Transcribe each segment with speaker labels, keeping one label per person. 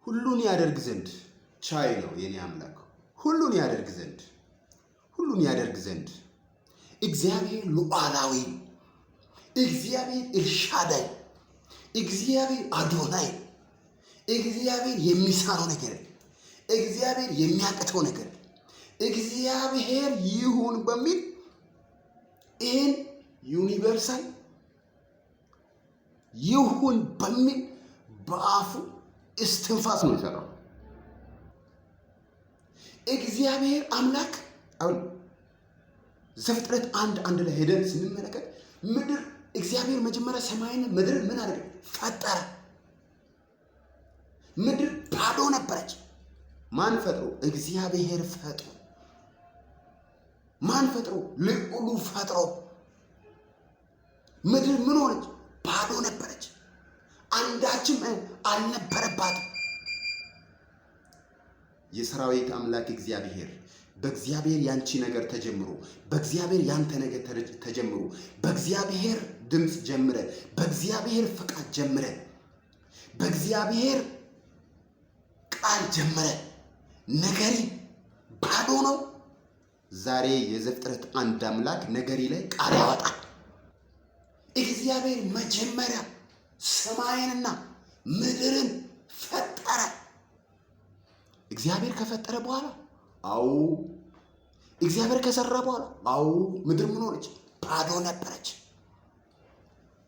Speaker 1: ሁሉን ያደርግ ዘንድ ቻይ ነው የኔ አምላክ። ሁሉን ያደርግ ዘንድ እግዚአብሔር ሉዓላዊ፣ እግዚአብሔር ኤልሻዳይ፣ እግዚአብሔር አዶናይ፣ እግዚአብሔር የሚሳነው ነገር፣ እግዚአብሔር የሚያቅተው ነገር፣ እግዚአብሔር ይሁን በሚል ይህን ዩኒቨርሳል ይሁን በሚል በአፉ እስትንፋስ ነው የሰራው። እግዚአብሔር አምላክ አሁን ዘፍጥረት 1:1 ላይ ሄደን ስንመለከት ምድር እግዚአብሔር መጀመሪያ ሰማይና ምድርን ምን አደረገ? ፈጠረ። ምድር ባዶ ነበረች። ማን ፈጥሮ? እግዚአብሔር ፈጥሮ። ማን ፈጥሮ? ልዑሉ ፈጥሮ። ምድር ምን ሆነች? ባዶ ነበረች። አንዳችም አልነበረባትም። የሰራዊት አምላክ እግዚአብሔር በእግዚአብሔር ያንቺ ነገር ተጀምሮ፣ በእግዚአብሔር ያንተ ነገር ተጀምሮ፣ በእግዚአብሔር ድምፅ ጀምረ፣ በእግዚአብሔር ፍቃድ ጀምረ፣ በእግዚአብሔር ቃል ጀምረ ነገሪ ባዶ ነው። ዛሬ የዘፍጥረት 1 አምላክ ነገሪ ላይ ቃል ያወጣል። እግዚአብሔር መጀመሪያ ሰማይንና ምድርን ፈጠረ። እግዚአብሔር ከፈጠረ በኋላ እግዚአብሔር ከሰራ በኋላ ምድር ምን ሆነች? ባዶ ነበረች።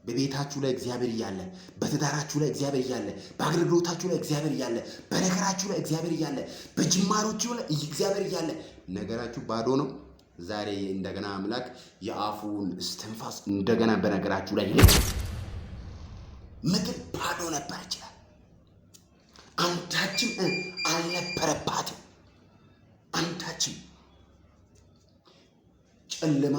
Speaker 1: በቤታችሁ ላይ እግዚአብሔር እያለ፣ በትዳራችሁ ላይ እግዚአብሔር እያለ፣ በአገልግሎታችሁ ላይ እግዚአብሔር እያለ፣ በነገራችሁ ላይ እግዚአብሔር እያለ፣ በጅማሮችሁ ላይ እግዚአብሔር እያለ ነገራችሁ ባዶ ነው። ዛሬ እንደገና አምላክ የአፉን እስትንፋስ እንደገና በነገራችሁ ላይ ምድር ባዶ ነበረች ይላል። አንዳችም አልነበረባትም። አንዳችም ጨለማ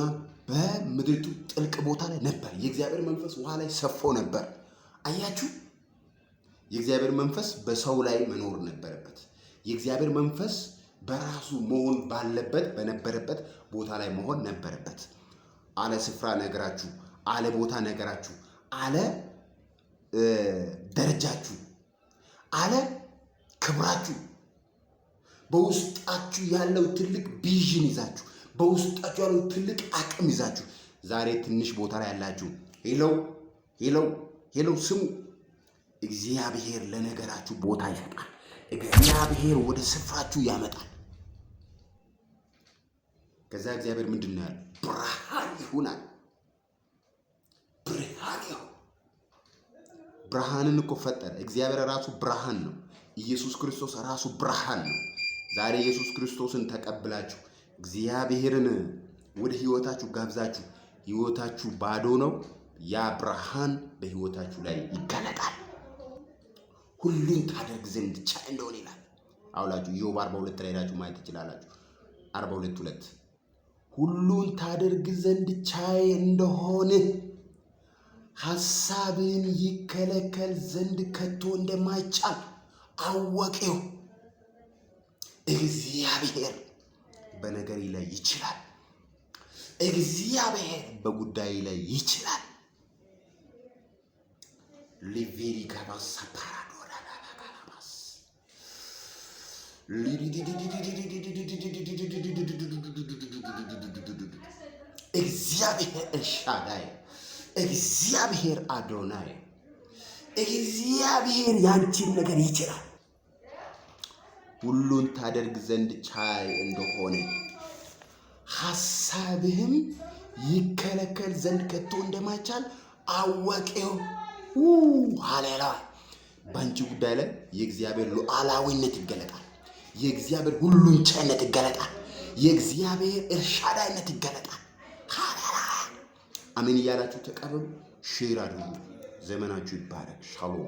Speaker 1: በምድሪቱ ጥልቅ ቦታ ላይ ነበር። የእግዚአብሔር መንፈስ ውሃ ላይ ሰፎ ነበር። አያችሁ፣ የእግዚአብሔር መንፈስ በሰው ላይ መኖር ነበረበት። የእግዚአብሔር መንፈስ በራሱ መሆን ባለበት በነበረበት ቦታ ላይ መሆን ነበረበት። አለ ስፍራ ነገራችሁ፣ አለ ቦታ ነገራችሁ፣ አለ ደረጃችሁ፣ አለ ክብራችሁ፣ በውስጣችሁ ያለው ትልቅ ቪዥን ይዛችሁ፣ በውስጣችሁ ያለው ትልቅ አቅም ይዛችሁ ዛሬ ትንሽ ቦታ ላይ ያላችሁ ሄሎ ስሙ። እግዚአብሔር ለነገራችሁ ቦታ ይሰጣል። እግዚአብሔር ወደ ስፍራችሁ ያመጣል። ከዛ እግዚአብሔር ምንድን ነው ያለው? ብርሃን ይሁናል። ብርሃን ይሁን። ብርሃንን እኮ ፈጠረ። እግዚአብሔር ራሱ ብርሃን ነው። ኢየሱስ ክርስቶስ ራሱ ብርሃን ነው። ዛሬ ኢየሱስ ክርስቶስን ተቀብላችሁ እግዚአብሔርን ወደ ህይወታችሁ ጋብዛችሁ ህይወታችሁ ባዶ ነው፣ ያ ብርሃን በህይወታችሁ ላይ ይገለጣል። ሁሉን ታደርግ ዘንድ ቻይ እንደሆነ ይላል። አውላችሁ ኢዮብ 42 ላይ ሄዳችሁ ማየት ትችላላችሁ። 42:2 ሁሉን ታደርግ ዘንድ ቻይ እንደሆነ ሐሳብን ይከለከል ዘንድ ከቶ እንደማይቻል አወቀው። እግዚአብሔር በነገሪ ላይ ይችላል። እግዚአብሔር በጉዳይ ላይ ይችላል። ሊቪሪ ጋባስ ፓራዶላ ባባባስ እግዚአብሔር ኤልሻዳይ፣ እግዚአብሔር አዶናይ፣ እግዚአብሔር ያንቺን ነገር ይችላል። ሁሉን ታደርግ ዘንድ ቻይ እንደሆነ ሐሳብህም ይከለከል ዘንድ ከቶ እንደማይቻል አወቀው። ሃሌሉያ! በአንቺ ጉዳይ ላይ የእግዚአብሔር ሉዓላዊነት ይገለጣል። የእግዚአብሔር ሁሉን ቻይነት ይገለጣል። የእግዚአብሔር ኤልሻዳይነት ይገለጣል። ሃሌሉያ! አሜን እያላችሁ ተቀበሉ። ሼር አድርጉ። ዘመናችሁ ይባረክ። ሻሎም